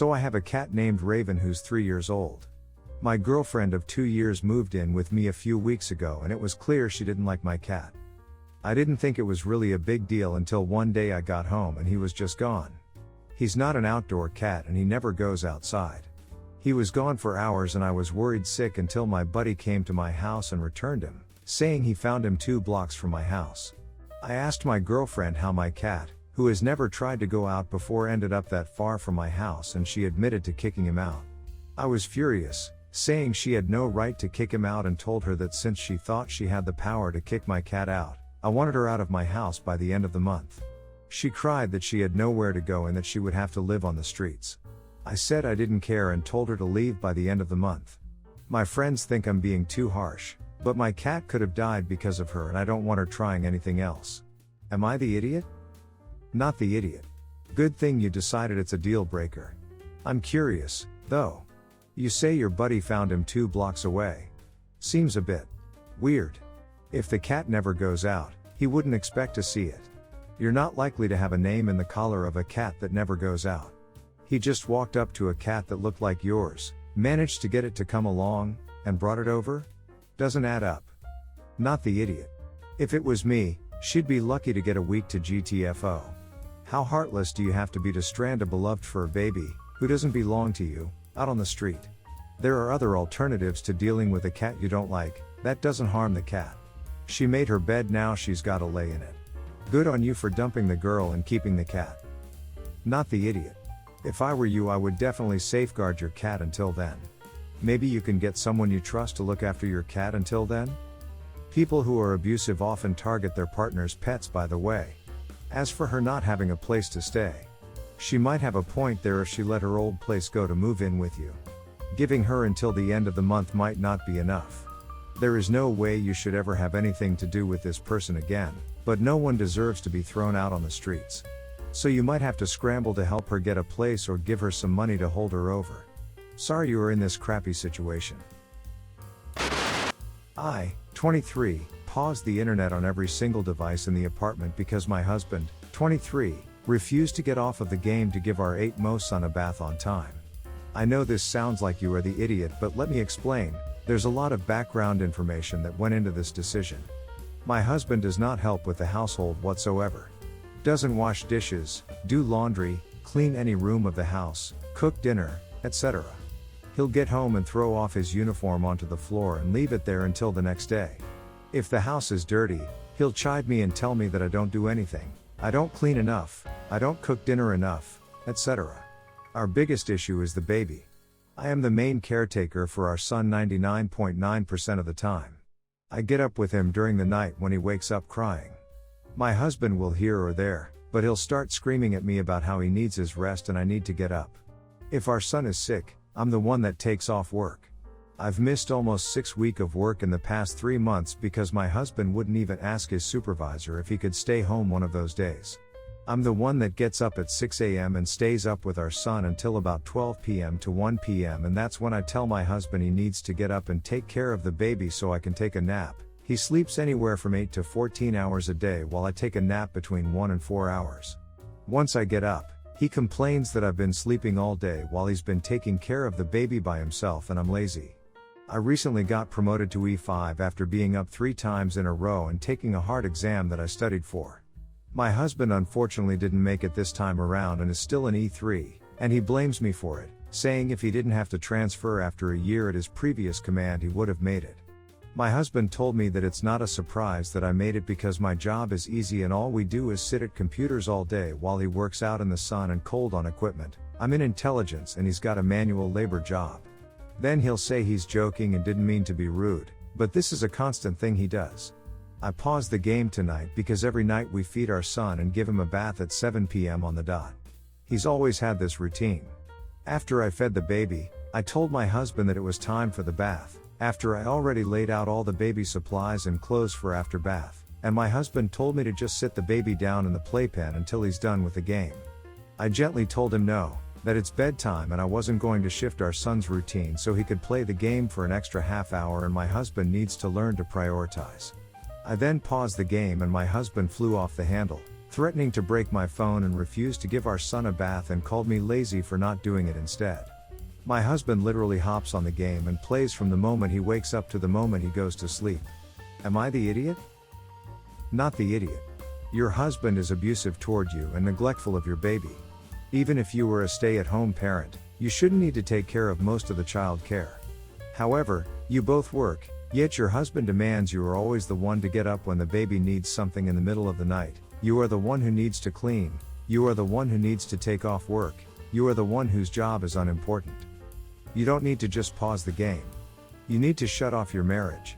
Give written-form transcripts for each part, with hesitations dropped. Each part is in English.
So I have a cat named Raven who's 3 years old. My girlfriend of 2 years moved in with me a few weeks ago and it was clear she didn't like my cat. I didn't think it was really a big deal until one day I got home and he was just gone. He's not an outdoor cat and he never goes outside. He was gone for hours and I was worried sick until my buddy came to my house and returned him, saying he found him 2 blocks from my house. I asked my girlfriend how my cat, who has never tried to go out before, ended up that far from my house, and she admitted to kicking him out. I was furious, saying she had no right to kick him out, and told her that since she thought she had the power to kick my cat out, I wanted her out of my house by the end of the month. She cried that she had nowhere to go and that she would have to live on the streets. I said I didn't care and told her to leave by the end of the month. My friends think I'm being too harsh, but my cat could have died because of her and I don't want her trying anything else. Am I the idiot? Not the idiot. Good thing you decided it's a deal breaker. I'm curious, though. You say your buddy found him 2 blocks away. Seems a bit weird. If the cat never goes out, he wouldn't expect to see it. You're not likely to have a name in the collar of a cat that never goes out. He just walked up to a cat that looked like yours, managed to get it to come along, and brought it over? Doesn't add up. Not the idiot. If it was me, she'd be lucky to get a week to GTFO. How heartless do you have to be to strand a beloved fur baby, who doesn't belong to you, out on the street? There are other alternatives to dealing with a cat you don't like, that doesn't harm the cat. She made her bed, now she's gotta lay in it. Good on you for dumping the girl and keeping the cat. Not the idiot. If I were you, I would definitely safeguard your cat until then. Maybe you can get someone you trust to look after your cat until then? People who are abusive often target their partner's pets, by the way. As for her not having a place to stay, she might have a point there if she let her old place go to move in with you. Giving her until the end of the month might not be enough. There is no way you should ever have anything to do with this person again, but no one deserves to be thrown out on the streets. So you might have to scramble to help her get a place or give her some money to hold her over. Sorry you are in this crappy situation. I, 23, paused the internet on every single device in the apartment because my husband, 23, refused to get off of the game to give our 8-month son a bath on time. I know this sounds like you are the idiot, but let me explain. There's a lot of background information that went into this decision. My husband does not help with the household whatsoever. Doesn't wash dishes, do laundry, clean any room of the house, cook dinner, etc. He'll get home and throw off his uniform onto the floor and leave it there until the next day. If the house is dirty, he'll chide me and tell me that I don't do anything, I don't clean enough, I don't cook dinner enough, etc. Our biggest issue is the baby. I am the main caretaker for our son 99.9% of the time. I get up with him during the night when he wakes up crying. My husband will hear or there, but he'll start screaming at me about how he needs his rest and I need to get up. If our son is sick, I'm the one that takes off work. I've missed almost 6 weeks of work in the past 3 months because my husband wouldn't even ask his supervisor if he could stay home one of those days. I'm the one that gets up at 6 a.m. and stays up with our son until about 12 p.m. to 1 p.m. and that's when I tell my husband he needs to get up and take care of the baby so I can take a nap. He sleeps anywhere from 8 to 14 hours a day while I take a nap between 1 and 4 hours. Once I get up, he complains that I've been sleeping all day while he's been taking care of the baby by himself and I'm lazy. I recently got promoted to E5 after being up 3 times in a row and taking a hard exam that I studied for. My husband unfortunately didn't make it this time around and is still in E3, and he blames me for it, saying if he didn't have to transfer after a year at his previous command he would have made it. My husband told me that it's not a surprise that I made it because my job is easy and all we do is sit at computers all day while he works out in the sun and cold on equipment. I'm in intelligence and he's got a manual labor job. Then he'll say he's joking and didn't mean to be rude, but this is a constant thing he does. I paused the game tonight because every night we feed our son and give him a bath at 7 p.m. on the dot. He's always had this routine. After I fed the baby, I told my husband that it was time for the bath. After I already laid out all the baby supplies and clothes for after bath, and my husband told me to just sit the baby down in the playpen until he's done with the game. I gently told him no, that it's bedtime and I wasn't going to shift our son's routine so he could play the game for an extra half hour and my husband needs to learn to prioritize. I then paused the game and my husband flew off the handle, threatening to break my phone and refused to give our son a bath and called me lazy for not doing it instead. My husband literally hops on the game and plays from the moment he wakes up to the moment he goes to sleep. Am I the idiot? Not the idiot. Your husband is abusive toward you and neglectful of your baby. Even if you were a stay-at-home parent, you shouldn't need to take care of most of the child care. However, you both work, yet your husband demands you are always the one to get up when the baby needs something in the middle of the night. You are the one who needs to clean, you are the one who needs to take off work, you are the one whose job is unimportant. You don't need to just pause the game. You need to shut off your marriage.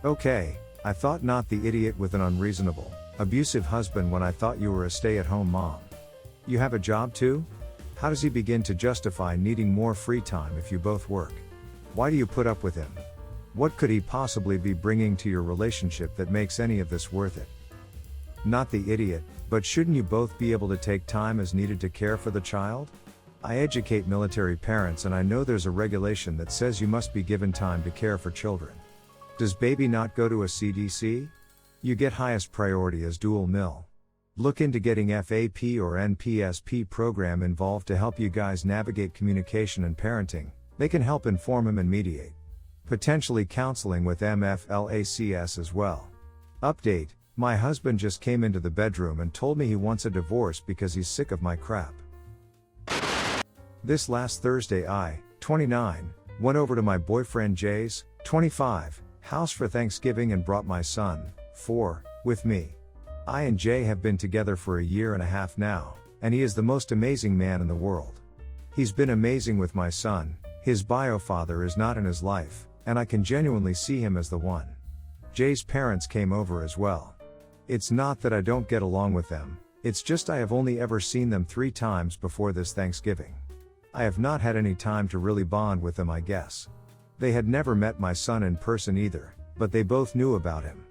Okay, I thought not the idiot with an unreasonable, abusive husband when I thought you were a stay-at-home mom. You have a job too? How does he begin to justify needing more free time if you both work? Why do you put up with him? What could he possibly be bringing to your relationship that makes any of this worth it? Not the idiot, but shouldn't you both be able to take time as needed to care for the child? I educate military parents and I know there's a regulation that says you must be given time to care for children. Does baby not go to a CDC? You get highest priority as dual mil. Look into getting FAP or NPSP program involved to help you guys navigate communication and parenting. They can help inform him and mediate. Potentially counseling with MFLACS as well. Update, my husband just came into the bedroom and told me he wants a divorce because he's sick of my crap. This last Thursday I, 29, went over to my boyfriend Jay's, 25, house for Thanksgiving and brought my son, 4, with me. I and Jay have been together for a year and a half now, and he is the most amazing man in the world. He's been amazing with my son, his bio father is not in his life, and I can genuinely see him as the one. Jay's parents came over as well. It's not that I don't get along with them, it's just I have only ever seen them 3 times before this Thanksgiving. I have not had any time to really bond with them, I guess. They had never met my son in person either, but they both knew about him.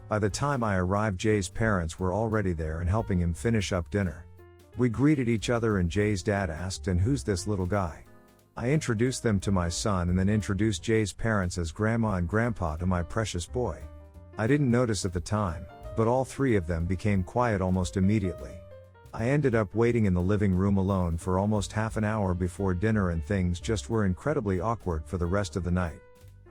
By the time I arrived, Jay's parents were already there and helping him finish up dinner. We greeted each other and Jay's dad asked, "And who's this little guy?" I introduced them to my son and then introduced Jay's parents as grandma and grandpa to my precious boy. I didn't notice at the time, but all 3 of them became quiet almost immediately. I ended up waiting in the living room alone for almost half an hour before dinner and things just were incredibly awkward for the rest of the night.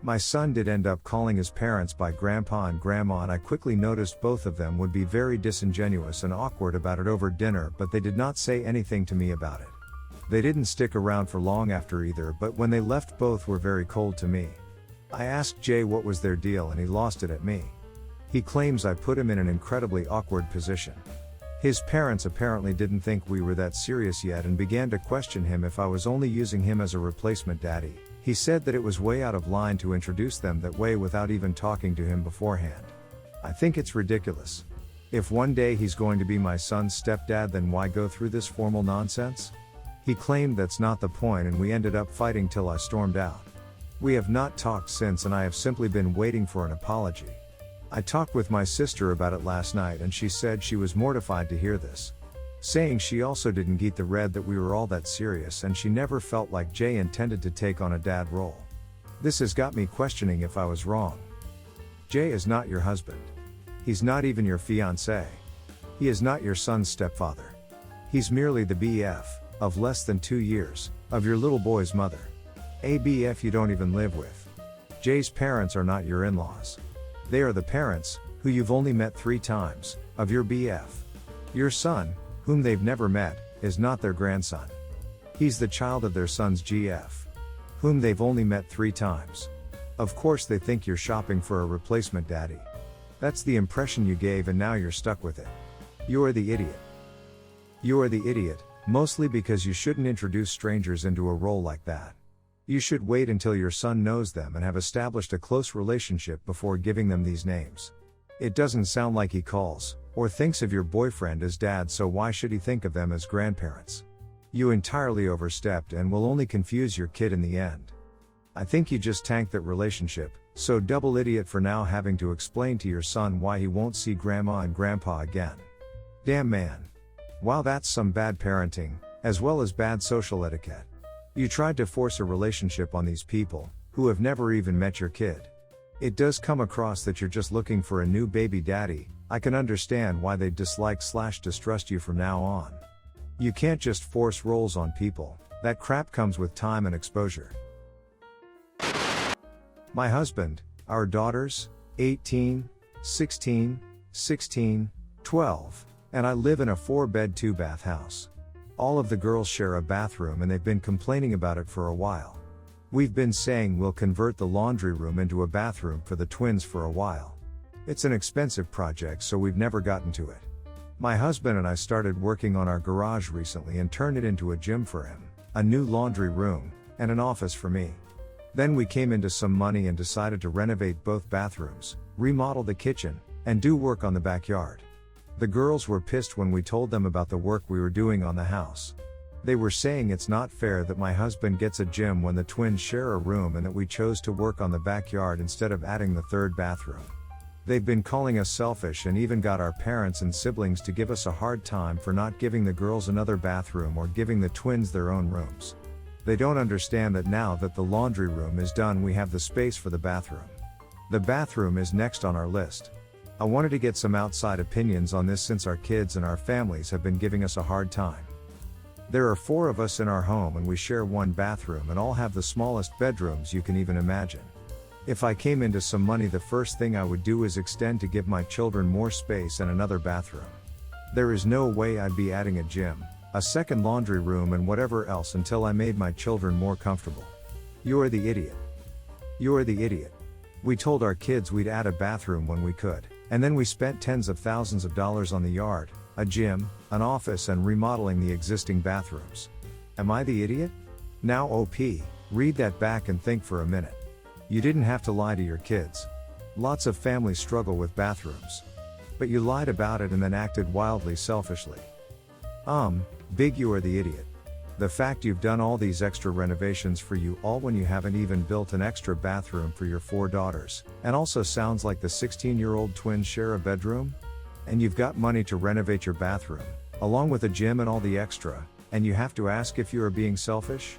My son did end up calling his parents by grandpa and grandma and I quickly noticed both of them would be very disingenuous and awkward about it over dinner, but they did not say anything to me about it. They didn't stick around for long after either, but when they left both were very cold to me. I asked Jay what was their deal and he lost it at me. He claims I put him in an incredibly awkward position. His parents apparently didn't think we were that serious yet and began to question him if I was only using him as a replacement daddy. He said that it was way out of line to introduce them that way without even talking to him beforehand. I think it's ridiculous. If one day he's going to be my son's stepdad, then why go through this formal nonsense? He claimed that's not the point and we ended up fighting till I stormed out. We have not talked since and I have simply been waiting for an apology. I talked with my sister about it last night and she said she was mortified to hear this, saying she also didn't get the read that we were all that serious and she never felt like Jay intended to take on a dad role. This has got me questioning if I was wrong. Jay is not your husband. He's not even your fiancé. He is not your son's stepfather. He's merely the BF, of less than 2 years, of your little boy's mother. A BF you don't even live with. Jay's parents are not your in-laws. They are the parents, who you've only met 3 times, of your BF. Your son, whom they've never met, is not their grandson. He's the child of their son's GF, whom they've only met 3 times. Of course they think you're shopping for a replacement daddy. That's the impression you gave and now you're stuck with it. You are the idiot. You are the idiot, mostly because you shouldn't introduce strangers into a role like that. You should wait until your son knows them and have established a close relationship before giving them these names. It doesn't sound like he calls, or thinks of your boyfriend as dad, so why should he think of them as grandparents? You entirely overstepped and will only confuse your kid in the end. I think you just tanked that relationship, so double idiot for now having to explain to your son why he won't see grandma and grandpa again. Damn man. Wow, that's some bad parenting, as well as bad social etiquette. You tried to force a relationship on these people, who have never even met your kid. It does come across that you're just looking for a new baby daddy, I can understand why they dislike/distrust you from now on. You can't just force roles on people, that crap comes with time and exposure. My husband, our daughters, 18, 16, 16, 12, and I live in a 4-bed 2-bath house. All of the girls share a bathroom and they've been complaining about it for a while. We've been saying we'll convert the laundry room into a bathroom for the twins for a while. It's an expensive project, so we've never gotten to it. My husband and I started working on our garage recently and turned it into a gym for him, a new laundry room, and an office for me. Then we came into some money and decided to renovate both bathrooms, remodel the kitchen, and do work on the backyard. The girls were pissed when we told them about the work we were doing on the house. They were saying it's not fair that my husband gets a gym when the twins share a room and that we chose to work on the backyard instead of adding the 3rd bathroom. They've been calling us selfish and even got our parents and siblings to give us a hard time for not giving the girls another bathroom or giving the twins their own rooms. They don't understand that now that the laundry room is done, we have the space for the bathroom. The bathroom is next on our list. I wanted to get some outside opinions on this since our kids and our families have been giving us a hard time. There are 4 of us in our home and we share one bathroom and all have the smallest bedrooms you can even imagine. If I came into some money, the first thing I would do is extend to give my children more space and another bathroom. There is no way I'd be adding a gym, a second laundry room and whatever else until I made my children more comfortable. You're the idiot. You're the idiot. We told our kids we'd add a bathroom when we could, and then we spent tens of thousands of dollars on the yard, a gym, an office and remodeling the existing bathrooms. Am I the idiot? Now OP, read that back and think for a minute. You didn't have to lie to your kids. Lots of families struggle with bathrooms. But you lied about it and then acted wildly selfishly. Big you are the idiot. The fact you've done all these extra renovations for you all when you haven't even built an extra bathroom for your 4 daughters, and also sounds like the 16-year-old twins share a bedroom? And you've got money to renovate your bathroom, along with a gym and all the extra, and you have to ask if you are being selfish?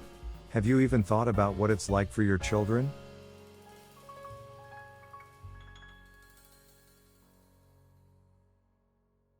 Have you even thought about what it's like for your children?